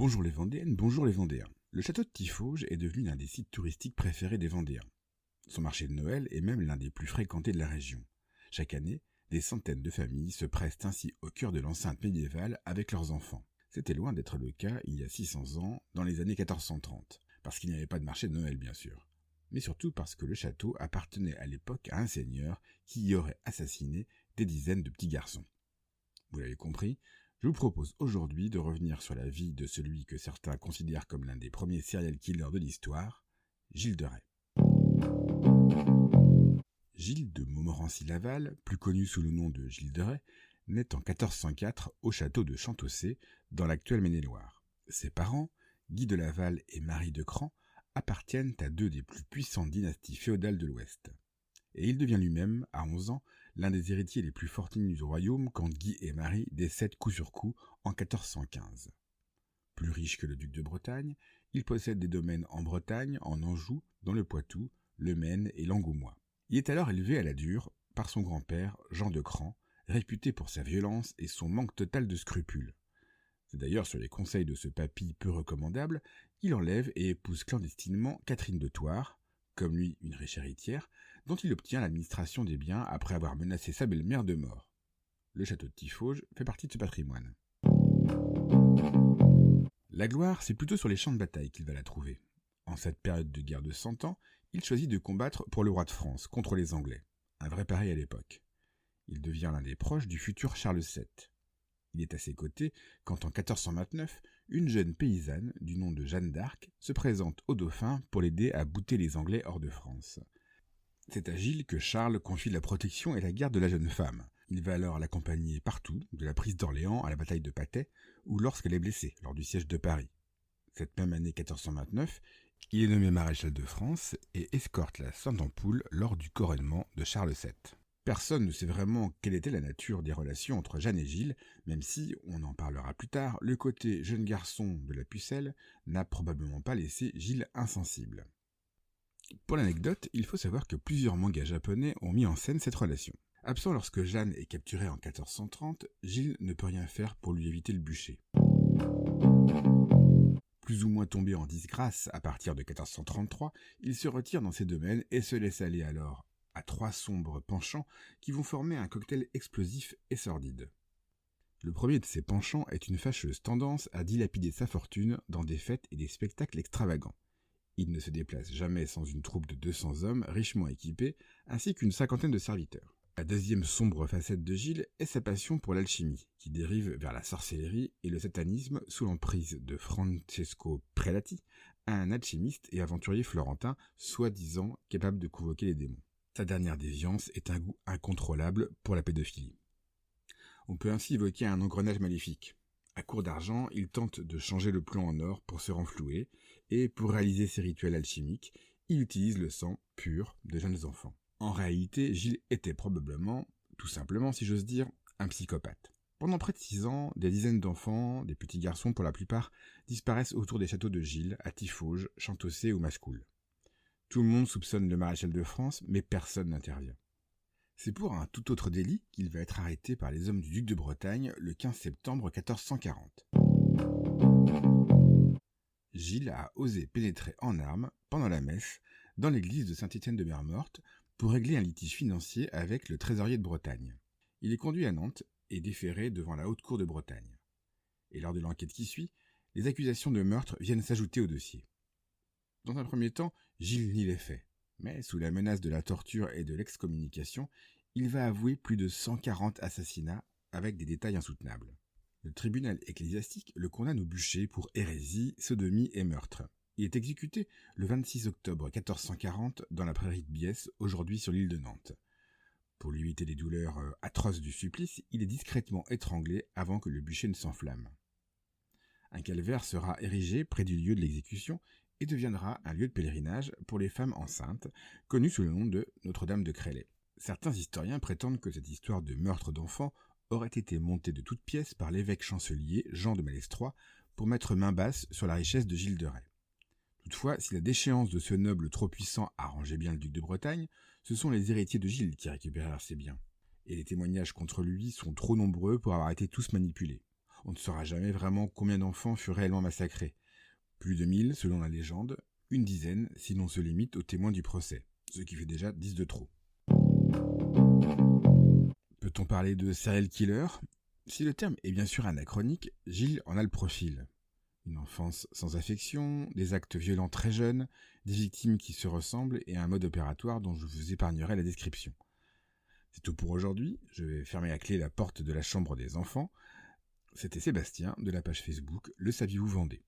Bonjour les Vendéennes, bonjour les Vendéens. Le château de Tiffauges est devenu l'un des sites touristiques préférés des Vendéens. Son marché de Noël est même l'un des plus fréquentés de la région. Chaque année, des centaines de familles se pressent ainsi au cœur de l'enceinte médiévale avec leurs enfants. C'était loin d'être le cas il y a 600 ans, dans les années 1430, parce qu'il n'y avait pas de marché de Noël bien sûr, mais surtout parce que le château appartenait à l'époque à un seigneur qui y aurait assassiné des dizaines de petits garçons. Vous l'avez compris, je vous propose aujourd'hui de revenir sur la vie de celui que certains considèrent comme l'un des premiers serial killers de l'histoire, Gilles de Rais. Gilles de Montmorency-Laval, plus connu sous le nom de Gilles de Rais, naît en 1404 au château de Chantossé, dans l'actuelle Maine-et-Loire. Ses parents, Guy de Laval et Marie de Cran, appartiennent à deux des plus puissantes dynasties féodales de l'Ouest. Et il devient lui-même, à 11 ans, l'un des héritiers les plus fortunés du royaume quand Guy et Marie décèdent coup sur coup en 1415. Plus riche que le duc de Bretagne, il possède des domaines en Bretagne, en Anjou, dans le Poitou, le Maine et l'Angoumois. Il est alors élevé à la dure par son grand-père, Jean de Cran, réputé pour sa violence et son manque total de scrupules. C'est d'ailleurs sur les conseils de ce papy peu recommandable qu'il enlève et épouse clandestinement Catherine de Thouars, comme lui une riche héritière, dont il obtient l'administration des biens après avoir menacé sa belle-mère de mort. Le château de Tiffauges fait partie de ce patrimoine. La gloire, c'est plutôt sur les champs de bataille qu'il va la trouver. En cette période de guerre de 100 ans, il choisit de combattre pour le roi de France contre les Anglais, un vrai pareil à l'époque. Il devient l'un des proches du futur Charles VII. Il est à ses côtés quand en 1429, une jeune paysanne du nom de Jeanne d'Arc se présente au dauphin pour l'aider à bouter les Anglais hors de France. C'est à Gilles que Charles confie la protection et la garde de la jeune femme. Il va alors l'accompagner partout, de la prise d'Orléans à la bataille de Patay, ou lorsqu'elle est blessée, lors du siège de Paris. Cette même année 1429, il est nommé maréchal de France et escorte la Sainte-Ampoule lors du couronnement de Charles VII. Personne ne sait vraiment quelle était la nature des relations entre Jeanne et Gilles, même si, on en parlera plus tard, le côté jeune garçon de la pucelle n'a probablement pas laissé Gilles insensible. Pour l'anecdote, il faut savoir que plusieurs mangas japonais ont mis en scène cette relation. Absent lorsque Jeanne est capturée en 1430, Gilles ne peut rien faire pour lui éviter le bûcher. Plus ou moins tombé en disgrâce à partir de 1433, il se retire dans ses domaines et se laisse aller alors à trois sombres penchants qui vont former un cocktail explosif et sordide. Le premier de ces penchants est une fâcheuse tendance à dilapider sa fortune dans des fêtes et des spectacles extravagants. Il ne se déplace jamais sans une troupe de 200 hommes richement équipés, ainsi qu'une cinquantaine de serviteurs. La deuxième sombre facette de Gilles est sa passion pour l'alchimie, qui dérive vers la sorcellerie et le satanisme sous l'emprise de Francesco Prelati, un alchimiste et aventurier florentin soi-disant capable de convoquer les démons. Sa dernière déviance est un goût incontrôlable pour la pédophilie. On peut ainsi évoquer un engrenage maléfique. À court d'argent, il tente de changer le plomb en or pour se renflouer, et pour réaliser ses rituels alchimiques, il utilise le sang pur de jeunes enfants. En réalité, Gilles était probablement, tout simplement si j'ose dire, un psychopathe. Pendant près de 6 ans, des dizaines d'enfants, des petits garçons pour la plupart, disparaissent autour des châteaux de Gilles, à Tiffauges, Chantossé ou Machecoul. Tout le monde soupçonne le maréchal de France, mais personne n'intervient. C'est pour un tout autre délit qu'il va être arrêté par les hommes du duc de Bretagne le 15 septembre 1440. Gilles a osé pénétrer en armes, pendant la messe, dans l'église de Saint-Étienne-de-Mer-Morte pour régler un litige financier avec le trésorier de Bretagne. Il est conduit à Nantes et déféré devant la haute cour de Bretagne. Et lors de l'enquête qui suit, les accusations de meurtre viennent s'ajouter au dossier. Dans un premier temps, Gilles nie les faits, mais sous la menace de la torture et de l'excommunication, il va avouer plus de 140 assassinats avec des détails insoutenables. Le tribunal ecclésiastique le condamne au bûcher pour hérésie, sodomie et meurtre. Il est exécuté le 26 octobre 1440 dans la prairie de Biesse, aujourd'hui sur l'île de Nantes. Pour lui éviter les douleurs atroces du supplice, il est discrètement étranglé avant que le bûcher ne s'enflamme. Un calvaire sera érigé près du lieu de l'exécution et deviendra un lieu de pèlerinage pour les femmes enceintes, connu sous le nom de Notre-Dame de Crélé. Certains historiens prétendent que cette histoire de meurtre d'enfants aurait été montée de toutes pièces par l'évêque chancelier Jean de Malestroit pour mettre main basse sur la richesse de Gilles de Rais. Toutefois, si la déchéance de ce noble trop puissant arrangeait bien le duc de Bretagne, ce sont les héritiers de Gilles qui récupérèrent ses biens. Et les témoignages contre lui sont trop nombreux pour avoir été tous manipulés. On ne saura jamais vraiment combien d'enfants furent réellement massacrés. Plus de 1000 selon la légende, une dizaine si l'on se limite aux témoins du procès, ce qui fait déjà 10 de trop. Peut-on parler de serial killer ? Si le terme est bien sûr anachronique, Gilles en a le profil. Une enfance sans affection, des actes violents très jeunes, des victimes qui se ressemblent et un mode opératoire dont je vous épargnerai la description. C'est tout pour aujourd'hui, je vais fermer à clé la porte de la chambre des enfants. C'était Sébastien de la page Facebook Le Saviez-vous Vendée.